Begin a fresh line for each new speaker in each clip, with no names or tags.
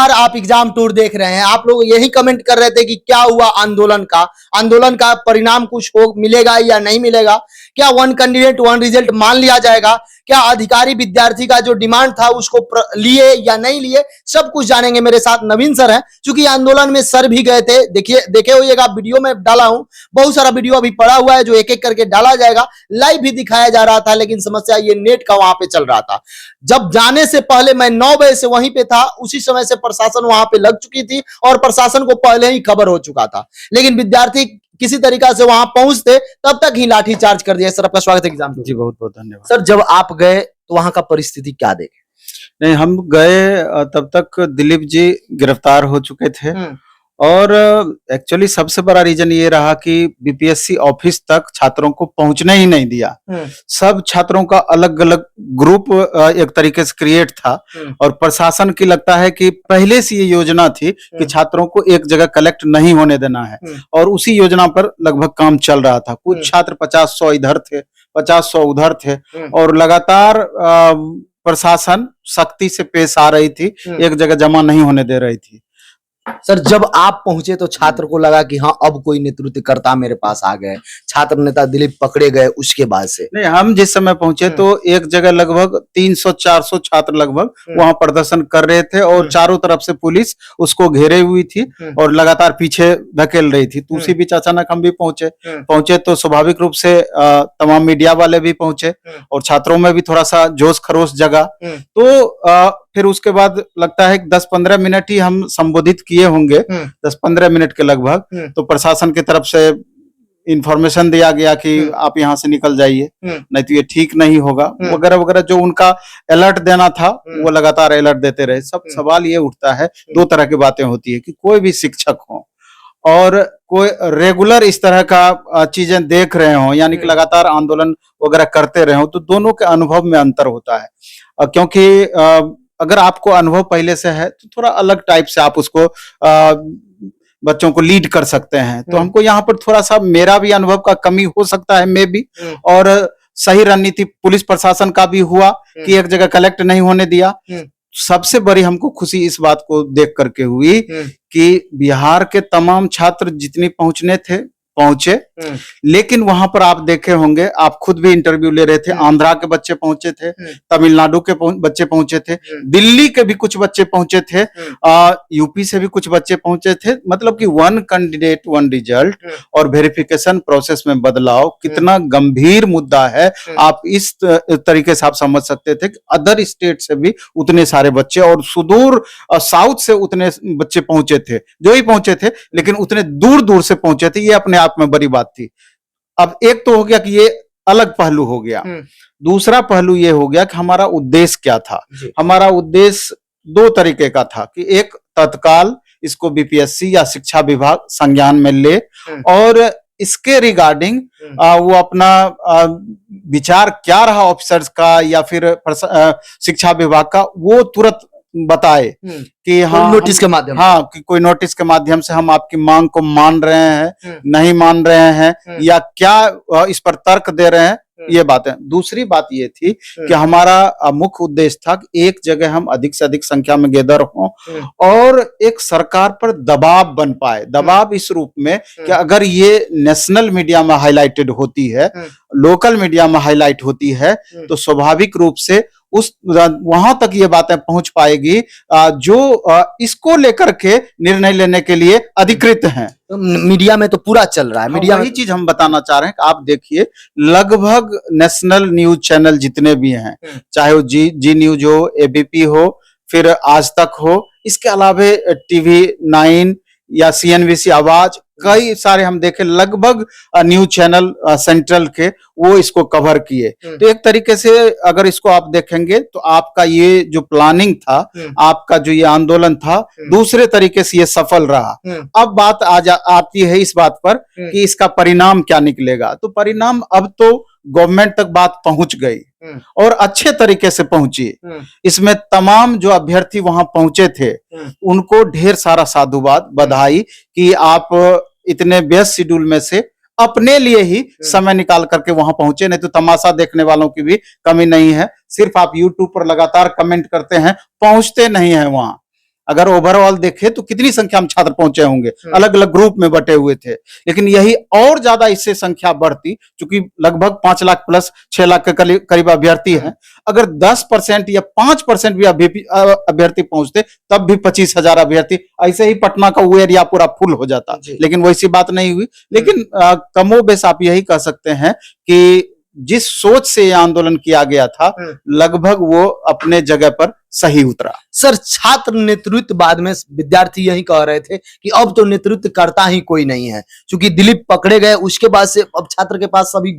लगातार आप exam tour देख रहे हैं, आप लोग यही कमेंट कर रहे थे कि क्या हुआ आंदोलन का परिणाम कुछ हो मिलेगा या नहीं मिलेगा, क्या वन कैंडिडेट वन रिजल्ट मान लिया जाएगा, क्या अधिकारी विद्यार्थी का जो डिमांड था उसको लिए या नहीं लिए, सब कुछ जानेंगे। मेरे साथ नवीन सर हैं, चूंकि आंदोलन में सर भी गए थे। देखिए देखे होइएगा, वीडियो में डाला हूं, बहुत सारा वीडियो अभी पड़ा हुआ है जो एक एक करके डाला जाएगा। लाइव भी दिखाया जा रहा था, लेकिन समस्या ये नेट का वहां पे चल रहा था। जब जाने से पहले मैं 9 बजे से वहीं पे था, उसी समय से प्रशासन वहां पे लग चुकी थी और प्रशासन को पहले ही खबर हो चुका था, लेकिन विद्यार्थी किसी तरीका से वहां पहुंचते तब तक ही लाठी चार्ज कर दिया। सर आपका स्वागत है एग्जाम।
जी बहुत बहुत धन्यवाद।
सर जब आप गए तो वहां का परिस्थिति क्या देखे?
नहीं, हम गए तब तक दिलीप जी गिरफ्तार हो चुके थे और एक्चुअली सबसे बड़ा रीजन ये रहा कि बीपीएससी ऑफिस तक छात्रों को पहुंचने ही नहीं दिया। सब छात्रों का अलग अलग ग्रुप एक तरीके से क्रिएट था और प्रशासन की लगता है कि पहले से ये योजना थी कि छात्रों को एक जगह कलेक्ट नहीं होने देना है और उसी योजना पर लगभग काम चल रहा था। कुछ छात्र 50-100 इधर थे, 50-100 उधर थे और लगातार प्रशासन सख्ती से पेश आ रही थी, एक जगह जमा नहीं होने दे रही थी।
सर जब आप पहुंचे तो छात्र को लगा कि हाँ अब कोई नेतृत्वकर्ता मेरे पास आ गए, छात्र नेता दिलीप पकड़े गए, उसके बाद से?
नहीं, हम जिस समय पहुंचे तो एक जगह लगभग 300-400 छात्र लगभग वहां प्रदर्शन कर रहे थे और चारों तरफ से पुलिस उसको घेरे हुई थी और लगातार पीछे धकेल रही थी। तो उसी बीच अचानक हम भी पहुंचे तो स्वाभाविक रूप से तमाम मीडिया वाले भी पहुंचे और छात्रों में भी थोड़ा सा जोश खरोश जगा। तो फिर उसके बाद लगता है 10-15 मिनट ही हम संबोधित किए होंगे, 10-15 मिनट के लगभग। तो प्रशासन की तरफ से इंफॉर्मेशन दिया गया कि आप यहाँ से निकल जाइए, नहीं तो ये ठीक नहीं होगा वगैरह वगैरह। जो उनका अलर्ट देना था वो लगातार अलर्ट देते रहे। सब सवाल ये उठता है, दो तरह की बातें होती है कि कोई भी शिक्षक हो और कोई रेगुलर इस तरह का चीजें देख रहे हो, यानी कि लगातार आंदोलन वगैरह करते रहे हो, तो दोनों के अनुभव में अंतर होता है। क्योंकि अगर आपको अनुभव पहले से है तो थोड़ा अलग टाइप से आप उसको बच्चों को लीड कर सकते हैं। तो हमको यहाँ पर थोड़ा सा मेरा भी अनुभव का कमी हो सकता है मे भी, और सही रणनीति पुलिस प्रशासन का भी हुआ कि एक जगह कलेक्ट नहीं होने दिया। सबसे बड़ी हमको खुशी इस बात को देख करके हुई कि बिहार के तमाम छात्र जितने पहुंचने थे पहुंचे, लेकिन वहां पर आप देखे होंगे, आप खुद भी इंटरव्यू ले रहे थे, आंध्रा के बच्चे पहुंचे थे, तमिलनाडु के बच्चे पहुंचे थे, दिल्ली के भी कुछ बच्चे पहुंचे थे, यूपी से भी कुछ बच्चे पहुंचे थे। मतलब कि वन कैंडिडेट वन रिजल्ट और वेरिफिकेशन प्रोसेस में बदलाव कितना गंभीर मुद्दा है, आप इस तरीके से आप समझ सकते थे कि अदर स्टेट से भी उतने सारे बच्चे और सुदूर साउथ से उतने बच्चे पहुंचे थे, जो ही पहुंचे थे, लेकिन उतने दूर दूर से पहुंचे थे। ये अपने आप में बड़ी बात थी। अब एक तो हो गया कि ये अलग पहलू हो गया, दूसरा पहलू ये हो गया कि हमारा उद्देश्य क्या था। हमारा उद्देश्य दो तरीके का था कि एक, तत्काल इसको बीपीएससी या शिक्षा विभाग संज्ञान में ले और इसके रिगार्डिंग वो अपना विचार क्या रहा ऑफिसर्स का या फिर शिक्षा विभाग का, वो तुरंत बताए कि हाँ
नोटिस के माध्यम,
हाँ कि कोई नोटिस के माध्यम से हम आपकी मांग को मान रहे हैं, नहीं मान रहे हैं, या क्या इस पर तर्क दे रहे हैं, ये बातें। दूसरी बात ये थी कि हमारा मुख्य उद्देश्य था कि एक जगह हम अधिक से अधिक संख्या में गैदर हों और एक सरकार पर दबाव बन पाए। दबाव इस रूप में कि अगर ये नेशनल मीडिया में हाईलाइटेड होती है, लोकल मीडिया में हाईलाइट होती है, तो स्वाभाविक रूप से उस वहां तक ये बातें पहुंच पाएगी जो इसको लेकर के निर्णय लेने के लिए अधिकृत हैं।
तो मीडिया में तो पूरा चल रहा है। मीडिया
वही चीज हम बताना चाह रहे हैं कि आप देखिए, लगभग नेशनल न्यूज चैनल जितने भी हैं, चाहे वो जी न्यूज हो, एबीपी हो, फिर आज तक हो, इसके अलावा टीवी 9 या सीएनबीसी आवाज, कई सारे हम देखे, लगभग न्यूज चैनल सेंट्रल के वो इसको कवर किए। तो एक तरीके से अगर इसको आप देखेंगे तो आपका ये जो प्लानिंग था, आपका जो ये आंदोलन था, दूसरे तरीके से ये सफल रहा। अब बात आती है इस बात पर कि इसका परिणाम क्या निकलेगा। तो परिणाम अब तो गवर्नमेंट तक बात पहुंच गई और अच्छे तरीके से पहुंची। इसमें तमाम जो अभ्यर्थी वहां पहुंचे थे उनको ढेर सारा साधुवाद, बधाई कि आप इतने व्यस्त शेड्यूल में से अपने लिए ही समय निकाल करके वहां पहुंचे। नहीं तो तमाशा देखने वालों की भी कमी नहीं है, सिर्फ आप यूट्यूब पर लगातार कमेंट करते हैं, पहुंचते नहीं है वहां। अगर ओवरऑल देखे तो कितनी संख्या में छात्र पहुंचे होंगे, अलग अलग ग्रुप में बटे हुए थे, लेकिन यही और ज्यादा इससे संख्या बढ़ती, क्योंकि लगभग 5 लाख प्लस 6 लाख के करीब अभ्यर्थी हैं। अगर 10% या 5% भी अभ्यर्थी पहुंचते तब भी 25,000 अभ्यर्थी, ऐसे ही पटना का वो एरिया पूरा फुल हो जाता, लेकिन वैसी बात नहीं हुई। लेकिन कमोबेश आप यही कह सकते हैं कि जिस सोच से यह आंदोलन किया गया था, लगभग वो अपने जगह पर सही उतरा।
सर, छात्र नेतृत्व बाद में विद्यार्थी यही कह रहे थे कि अब तो नेतृत्व करता ही कोई नहीं है, क्योंकि दिलीप पकड़े गए उसके बाद से अब छात्र के पास सभी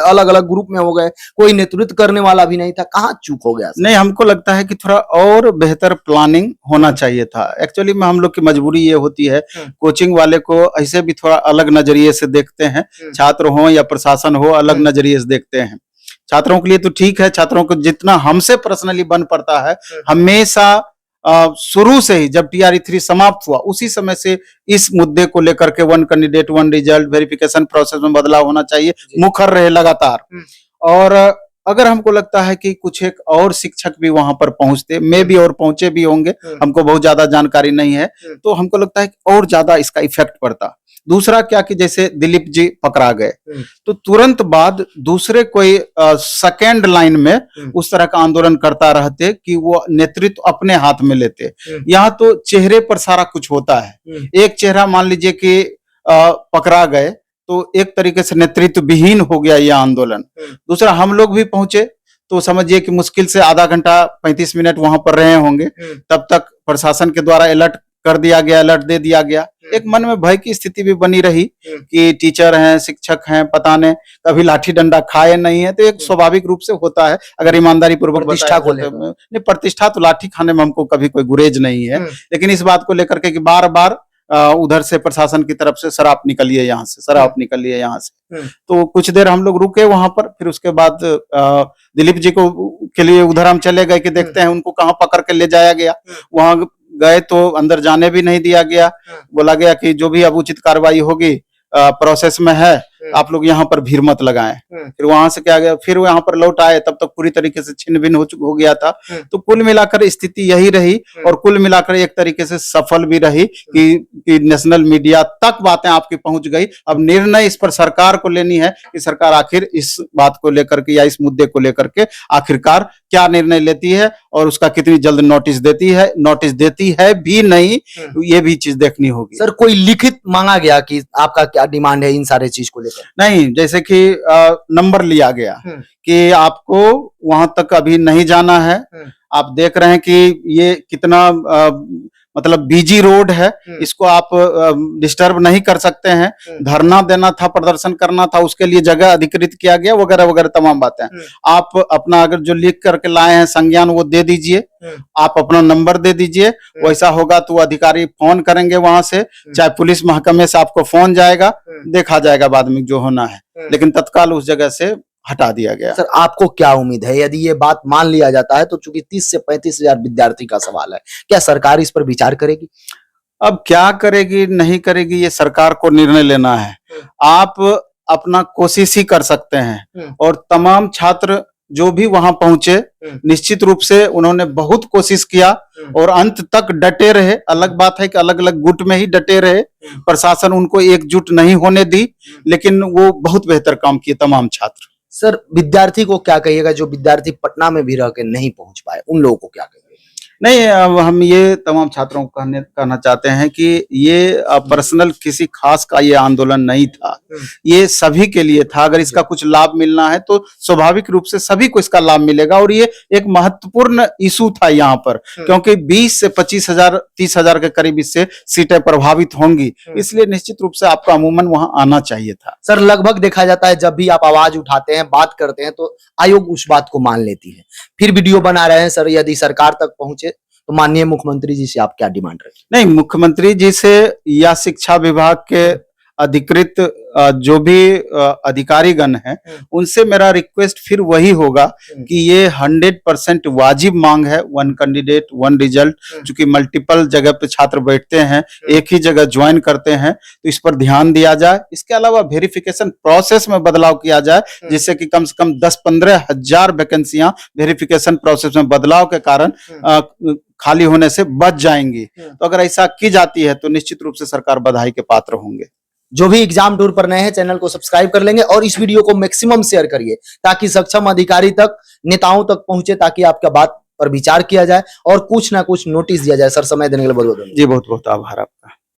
अलग अलग ग्रुप में हो गए, कोई नेतृत्व करने वाला भी नहीं था। कहाँ चूक हो गया?
नहीं, हमको लगता है कि थोड़ा और बेहतर प्लानिंग होना चाहिए था। एक्चुअली में हम लोग की मजबूरी ये होती है, कोचिंग वाले को ऐसे भी थोड़ा अलग नजरिए से देखते हैं, छात्र हो या प्रशासन हो अलग नजरिए से देखते हैं। छात्रों के लिए तो ठीक है, छात्रों को जितना हमसे पर्सनली बन पड़ता है, हमेशा शुरू से ही जब TRE 3 समाप्त हुआ उसी समय से इस मुद्दे को लेकर के one candidate one result verification process में बदलाव होना चाहिए, मुखर रहे लगातार। और अगर हमको लगता है कि कुछ एक और शिक्षक भी वहां पर पहुंचते, मे भी और पहुंचे भी होंगे, हमको बहुत ज्यादा जानकारी नहीं है, तो हमको लगता है कि और ज्यादा इसका इफेक्ट पड़ता। दूसरा क्या कि जैसे दिलीप जी पकड़ा गए तो तुरंत बाद दूसरे कोई सेकेंड लाइन में उस तरह का आंदोलन करता रहते कि वो नेतृत्व अपने हाथ में लेते। यहाँ तो चेहरे पर सारा कुछ होता है। एक चेहरा मान लीजिए कि पकड़ा गए तो एक तरीके से नेतृत्व विहीन हो गया यह आंदोलन। दूसरा, हम लोग भी पहुंचे तो समझिए कि मुश्किल से आधा घंटा 35 मिनट वहां पर रहे होंगे, तब तक प्रशासन के द्वारा अलर्ट कर दिया गया, अलर्ट दे दिया गया। एक मन में भय की स्थिति भी बनी रही कि टीचर हैं, शिक्षक हैं, पता नहीं कभी लाठी डंडा खाए नहीं है, तो एक स्वाभाविक रूप से होता है अगर ईमानदारी पूर्वक
प्रतिष्ठा को लेकर।
नहीं, प्रतिष्ठा तो लाठी खाने में हमको कभी कोई गुरेज नहीं है, लेकिन इस बात को लेकर के कि बार बार उधर से प्रशासन की तरफ से शराब निकलिए यहाँ से, शराब निकलिए यहाँ से। तो कुछ देर हम लोग रुके वहां पर, फिर उसके बाद दिलीप जी को के लिए उधर हम चले गए कि देखते हैं उनको कहाँ पकड़ के ले जाया गया। वहां गए तो अंदर जाने भी नहीं दिया गया, बोला गया कि जो भी अब उचित कार्रवाई होगी प्रोसेस में है, आप लोग यहाँ पर भीड़ मत लगाएं। फिर वहां से क्या गया, फिर यहाँ पर लौट आए, तब तक पूरी तरीके से छिन्न भिन्न हो गया था। तो कुल मिलाकर स्थिति यही रही, और कुल मिलाकर एक तरीके से सफल भी रही कि नेशनल मीडिया तक बातें आपकी पहुंच गई। अब निर्णय इस पर सरकार को लेनी है कि सरकार आखिर इस बात को लेकर के या इस मुद्दे को लेकर के आखिरकार क्या निर्णय लेती है और उसका कितनी जल्द नोटिस देती है भी नहीं, ये भी चीज देखनी होगी।
सर, कोई लिखित मांगा गया कि आपका क्या डिमांड है इन सारे चीज को लेकर?
नहीं, जैसे कि नंबर लिया गया कि आपको वहां तक अभी नहीं जाना है। आप देख रहे हैं कि ये कितना मतलब बिजी रोड है, इसको आप डिस्टर्ब नहीं कर सकते हैं। धरना देना था, प्रदर्शन करना था, उसके लिए जगह अधिकृत किया गया, वगैरह वगैरह तमाम बातें। आप अपना अगर जो लिख करके लाए हैं संज्ञान वो दे दीजिए, आप अपना नंबर दे दीजिए। वैसा होगा तो अधिकारी फोन करेंगे वहां से, चाहे पुलिस महकमे से आपको फोन जाएगा, देखा जाएगा बाद में जो होना है, लेकिन तत्काल उस जगह से हटा दिया गया।
सर, आपको क्या उम्मीद है यदि ये बात मान लिया जाता है तो? चूंकि 30 से 35 हजार विद्यार्थी का सवाल है, क्या सरकार इस पर विचार करेगी?
अब क्या करेगी नहीं करेगी ये सरकार को निर्णय लेना है। आप अपना कोशिश ही कर सकते हैं, और तमाम छात्र जो भी वहां पहुंचे निश्चित रूप से उन्होंने बहुत कोशिश किया और अंत तक डटे रहे। अलग बात है कि अलग अलग गुट में ही डटे रहे, प्रशासन उनको एकजुट नहीं होने दी, लेकिन वो बहुत बेहतर काम किए तमाम छात्र।
सर, विद्यार्थी को क्या कहिएगा जो विद्यार्थी पटना में भी रह के नहीं पहुंच पाए, उन लोगों को क्या कहिएगा?
नहीं, अब हम ये तमाम छात्रों को कहना चाहते हैं कि ये पर्सनल किसी खास का ये आंदोलन नहीं था, ये सभी के लिए था। अगर इसका कुछ लाभ मिलना है तो स्वाभाविक रूप से सभी को इसका लाभ मिलेगा, और ये एक महत्वपूर्ण इशू था यहाँ पर, क्योंकि 20 से 25 हजार 30 हजार के करीब इससे सीटें प्रभावित होंगी, इसलिए निश्चित रूप से आपको अमूमन वहां आना चाहिए था।
सर, लगभग देखा जाता है जब भी आप आवाज उठाते हैं, बात करते हैं, तो आयोग उस बात को मान लेती है। फिर वीडियो बना रहे हैं सर, यदि सरकार तक पहुंचे तो माननीय मुख्यमंत्री जी से आप क्या डिमांड रखें?
नहीं, मुख्यमंत्री जी से या शिक्षा विभाग के अधिकृत जो भी अधिकारीगण हैं उनसे मेरा रिक्वेस्ट फिर वही होगा कि ये 100% वाजिब मांग है, वन कैंडिडेट वन रिजल्ट, चूंकि मल्टीपल जगह पे छात्र बैठते हैं, एक ही जगह ज्वाइन करते हैं, तो इस पर ध्यान दिया जाए। इसके अलावा वेरिफिकेशन प्रोसेस में बदलाव किया जाए, जिससे कि कम से कम 10-15 हजार वैकेंसियां वेरिफिकेशन प्रोसेस में बदलाव के कारण खाली होने से बच जाएंगी। तो अगर ऐसा की जाती है तो निश्चित रूप से सरकार बधाई के पात्र होंगे।
जो भी एग्जाम टूर पर नए हैं चैनल को सब्सक्राइब कर लेंगे और इस वीडियो को मैक्सिमम शेयर करिए ताकि सक्षम अधिकारी तक, नेताओं तक पहुंचे, ताकि आपका बात पर विचार किया जाए और कुछ ना कुछ नोटिस दिया जाए। सर, समय देने के लिए बहुत बहुत
जी, बहुत बहुत आभार आपका।